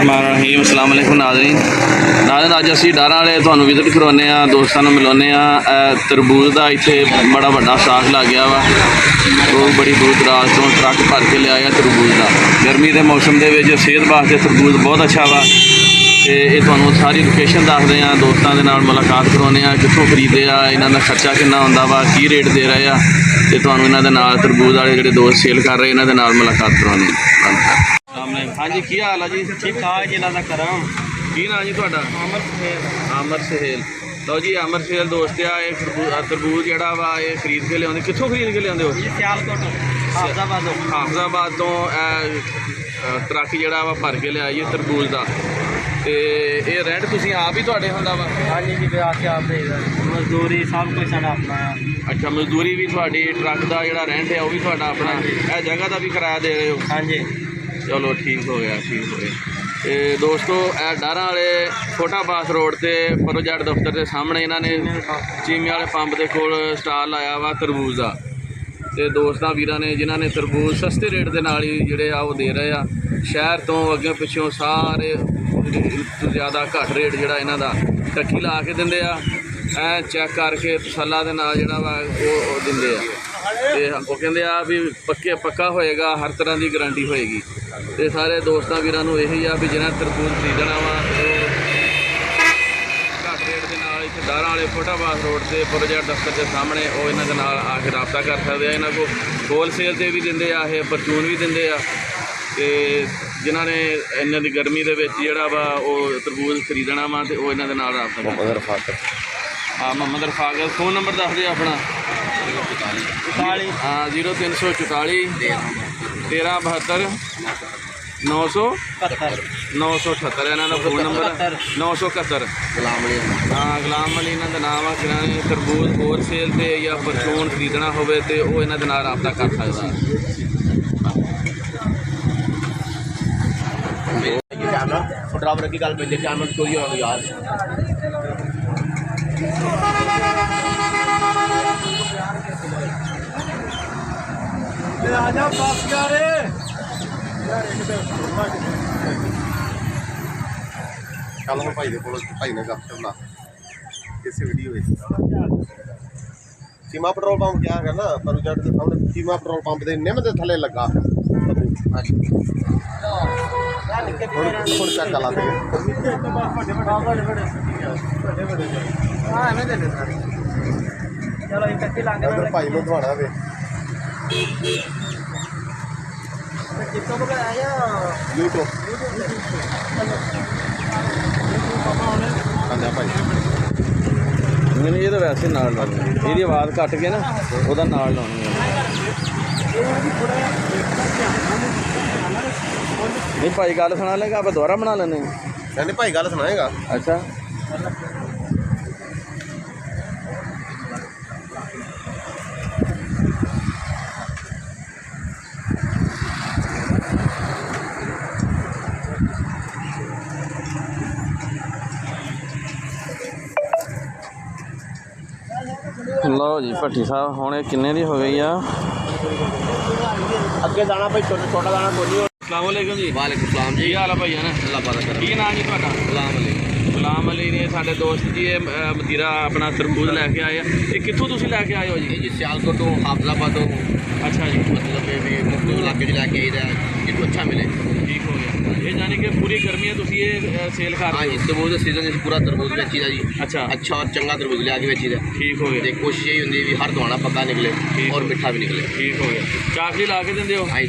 बिस्मिल्लाहिर्रहमानिर्रहीम अस्सलाम वालेकुम नाज़रीन अज असी डारा वाले तुहानूं विजिट करवाने दोस्तों मिलाने तरबूज का इत्थे बड़ा वड्डा स्टाक लग गया वा। लोग बड़ी दूर दराज तो ट्रक भर के ले आए तरबूज का। गर्मी के मौसम के सेहत वास्ते तरबूज बहुत अच्छा वा। तो ये तुहानूं सारी लोकेशन दसदे हैं, दोस्तों के नाल मुलाकात करवाने कित्थों खरीदे इन्हां दा खर्चा किन्ना हुंदा वा, की रेट दे रहे हैं, तो तुहानूं इन्हां दे नाल तरबूज वाले जिहड़े दोस्त सेल कर रहे इन्हां दे नाल मुलाकात करवाने। हाँ जी, की हाल है जी? ठीक ठाक जिला का करम की नाम जी तुहाडा? अमर सुहेल। अमर सुहेल। लो जी अमर सुहेल दोस्त ये तरबूज जड़ा वा ये खरीद के लिया, कितों खरीद के लिया हो? सियालकोट हाफजाबाद तो ट्रक जड़ा वा भर के लिया जी तरबूज का। तो ये रेंट तुसीं आप ही तुहाडे हुंदा वा? हाँ जी जी, आके आप मजदूरी सब कुछ साडा अपना है। अच्छा, मजदूरी भी तुहाडी, ट्रक का जिहड़ा रेंट है वह भी तुहाडा अपना, यह जगह का भी किराया दे रहे हो? हाँ जी, चलो ठीक हो गया, ठीक हो गया। तो दोस्तों डारा वाले छोटा बास रोड से प्रोजेक्ट दफ्तर के सामने इन्होंने चीमे वाले पंप के कोल स्टाल लाया वा तरबूज का। तो दोस्तों वीरां ने जिन्होंने तरबूज सस्ते रेट के नाल ही जिहड़े वो दे रहे आ, शहर तो अगे पिछों सारे ज़्यादा घट रेट जिहड़ा इन्हां दा टक्की ला के दिंदे आ, चैक करके तसल्ला दे नाल जिहड़ा वा वो दिंदे आ। तो वो कहते आ भी पक्का होएगा, हर तरह की गारंटी होएगी। तो सारे दोस्तों वीरां नूं यही आ भी जिन्हें तरबूज खरीदना वा घट रेट के नाल इत्थे डारा वाले फोटाबाद रोड से प्रोजेक्ट दफ्तर के सामने वो इन्हां दे नाल आके रब्ता कर सकते हैं। इन्हां को होलसेल से भी दिंदे आ, ये परचून भी दिंदे आ। ते जिन्होंने इन्हां दी गर्मी दे विच जिहड़ा वा वो तरबूज खरीदना वा ते वो इन्हां दे नाल रब्ता कर। हाँ, मोहम्मद रफाक। फोन नंबर दस दे अपना? 0344 1372 978 इन्हां दा फोन नंबर 971। हाँ, गुलाम अली इन्हां दा नाम आ। किराने तरबूज होलसेल से या परचून खरीदना होवे ते वो इन्हां दे नाल रब्ता कर सकदा। ड्राइवर की गल पे कैमरा चोरी हो गई यार। आजा पास रे चल हम भाई भाई ने गप करना इस वीडियो में। सीमा पेट्रोल पंप क्या है ना प्रोजेक्ट के सामने, सीमा पेट्रोल पंप के निम के थले लगा। चेक करा दे भाई में थोड़ा वे यूट्यूब भाई नहीं, ये तो वैसे नाल लानी, ये आवाज़ कट के ना वह नाल लानी है। नहीं भाई गल सुना लेगा, आप दोबारा बना लेने? नहीं भाई गल सुनाएगा। अच्छा, लो जी भट्टी साहब हुणे किन्ने दी हो गई आ? अगे दाना भाई छोटा दाना कोई नहीं। अस्सलाम वालेकुम जी। वालेकुम सलाम जी। की हाल है भाई? है ना, अल्लाह पाक करे। की नाम जी तुहाडा? गुलाम अली। गुलाम अली ने साडे दोस्त जी ये मदीरा अपना तरबूज लैके आए। ये कित्थों तुसीं लैके आए हो जी? जी सियालकोट तो हाफजाबाद तो अच्छा जी, मतलब भी मुख्तलिफ इलाके लैके आई जिनको अच्छा मिले। ठीक हो गया। ये यानी कि पूरी गर्मी है तुसीं ये सेल कर हाँ रहे जी, हो? तरबूज का सीजन पूरा तरबूज बेची दा जी। अच्छा अच्छा और चंगा तरबूज लिया के बेची दा। ठीक हो गया, कोशिश यही होंगी भी हर दाना पक्का निकले और मिठा भी निकले। ठीक हो गया। चाकरी ला के दिंदे हो? हाँ जी,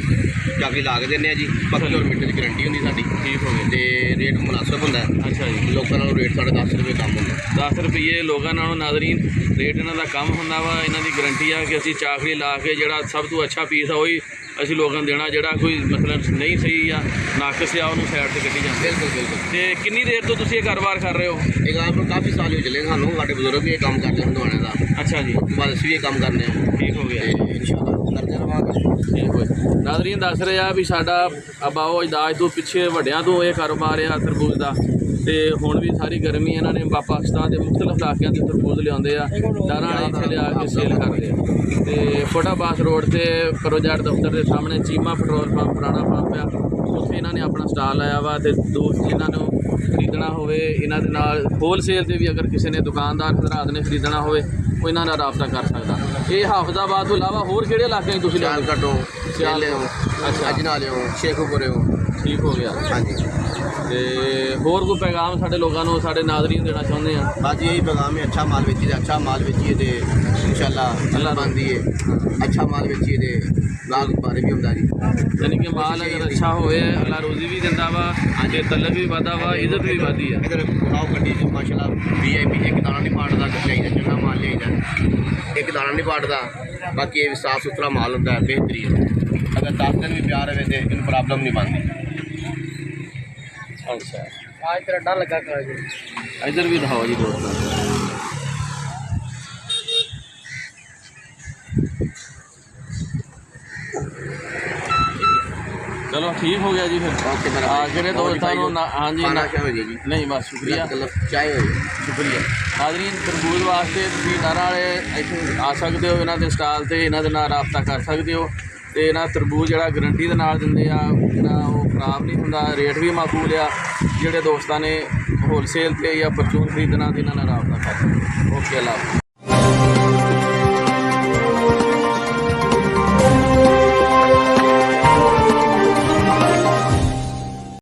चाकरी ला के देने जी, पक्की और मिठे की गारंटी होंगी साडी। ठीक हो गया। तो रेट मुनासिब होंदा है। अच्छा जी, लोगों नालों रेट साढ़े 10 रुपये कम होंदा। 10 रुपये लोगों नालों नाज़रीन रेट इन्हां दा कम हुंदा वा। इन्हां दी गारंटी है कि असीं चाकरी ला के जिहड़ा सब तो अच्छा पीस है वही असीं लोगों नूं देना, जिहड़ा कोई मतलब नहीं सही या नाकस आ उन्होंने साइड से कड्ढी जांदे। बिल्कुल बिल्कुल। तो कितनी देर तो तुसीं ये कारोबार कर रहे हो? एक आप काफ़ी साल हो चले सानू, साढ़े बुजुर्ग भी ये काम करते हैं दवाने का। अच्छा जी, बाद असीं भी ये काम करने हैं। ठीक हो गया। इंशाअल्लाह करते रहांगे। ठीक हो। नाज़रीन दस रहे आ भी साडा अबाओ अजदाद तो पिछे वड्डियां तो ये कारोबार आ तरबूज का। तो हुण भी सारी गर्मी इन्होंने पाकिस्तान के मुख्तलिफ इलाकों के तरबूज लिया डारा इत्थे लिया के सेल करते हैं। तो फोटाबास रोड से प्रोजेक्ट दफ्तर के सामने चीमा पेट्रोल पंप पुराना पंप आ, ਇੱਥੇ ਇਹਨਾਂ ਨੇ ਆਪਣਾ ਸਟਾਲ ਲਾਇਆ ਵਾ ਤੇ ਦੋਸਤ ਜਿਨ੍ਹਾਂ ਨੂੰ ਖਰੀਦਣਾ ਹੋਵੇ ਇਹਨਾਂ ਦੇ ਨਾਲ ਹੋਲਸੇਲ ਤੇ ਵੀ ਅਗਰ ਕਿਸੇ ਨੇ ਦੁਕਾਨਦਾਰ ਹਜ਼ਰਾਤ ਨੇ ਖਰੀਦਣਾ ਹੋਵੇ ਉਹ ਇਹਨਾਂ ਨਾਲ ਰਾਬਤਾ ਕਰ ਸਕਦਾ। ਇਹ ਹਾਫਜ਼ਾਬਾਦ ਤੋਂ ਇਲਾਵਾ ਹੋਰ ਕਿਹੜੇ ਇਲਾਕੇ 'ਚ ਤੁਸੀਂ ਸਿਆਲ ਕੱਟੋ ਸਿਆਲ ਹੋ ਅੱਛਾ ਅਜਨਾਲੇ ਹੋ ਸ਼ੇਖੂਪੁਰੇ ਹੋ। ਠੀਕ ਹੋ ਗਿਆ। ਹਾਂਜੀ ਤੇ ਹੋਰ ਕੋਈ ਪੈਗਾਮ ਸਾਡੇ ਲੋਕਾਂ ਨੂੰ ਸਾਡੇ ਨਾਜ਼ਰੀਨ ਦੇਣਾ ਚਾਹੁੰਦੇ ਆ? ਬਾਜੀ ਇਹੀ ਪੈगाम है, अच्छा माल बेचिए, अच्छा माल बेचिए तो इंशाल्लाह अल्लाह बनती है। अच्छा माल बेचिए तो लाख बारे भी होता जी। ਯਾਨੀ ਕਿ ਮਾਲ ਅਗਰ ਅੱਛਾ ਹੋਵੇ ਅੱਲਾ ਰੋਜ਼ੀ ਵੀ ਦਿੰਦਾ ਵਾ ਤੇ ਤਲਬ ਵੀ ਵਧਦਾ ਵਾ ਇੱਜ਼ਤ ਵੀ ਵਧਦੀ ਆ। इधर आओ गड्डी च माशाल्लाह VIP एक दाना नहीं पाटदा चाहिए, चंगा माल चाहिए, एक दाना नहीं पाटदा। बाकी ये साफ सुथरा माल होता है बेहतरीन। अगर 10 दिन भी प्यार रहे तो इन प्रॉब्लम नहीं बनती। ਅੱਛਾ आज तेरा डर लगा कर ਇੱਧਰ ਵੀ ਦਿਖਾਓ ਜੀ ਦੋਸਤੋ। ਚਲੋ ਠੀਕ ਹੋ ਗਿਆ ਜੀ ਫਿਰ। ओके मेरा ਆ ਜਿਹੜੇ ਦੋਸਤਾਂ ਨੂੰ ਹਾਂਜੀ खाना क्या हो जाएगी ਨਹੀਂ ਬਸ ਸ਼ੁਕਰੀਆ चाय हो जाएगी। ਸ਼ੁਕਰੀਆ। ਨਾਜ਼ਰੀਨ ਤਰਬੂਜ ਵਾਸਤੇ ਤੁਸੀਂ ਡਾਰਾ ਵਾਲੇ ਇੱਥੇ ਆ ਸਕਦੇ ਹੋ, ਇਹਨਾਂ ਦੇ ਸਟਾਲ ਤੇ ਇਹਨਾਂ ਦੇ ਨਾਲ ਰਾਬਤਾ ਕਰ ਸਕਦੇ ਹੋ ਤੇ ਇਹਨਾਂ ਤਰਬੂਜ ਜਿਹੜਾ ਗਰੰਟੀ ਦੇ ਨਾਲ ਦਿੰਦੇ ਆ ਜਿਹੜਾ ਉਹ ਖਰਾਬ ਨਹੀਂ ਹੁੰਦਾ, ਰੇਟ ਵੀ ਮਾਕੂਲ ਆ। ਜਿਹੜੇ ਦੋਸਤਾਂ ਨੇ ਹੋਲਸੇਲ ਤੇ ਜਾਂ ਪਰਚੂਨ ਖਰੀਦਣਾ ਤੇ ਇਹਨਾਂ ਨਾਲ ਰਾਬਤਾ ਕਰ ਸਕਦੇ। ਓਕੇ ਅੱਲਾ ਹਾਫਿਜ਼।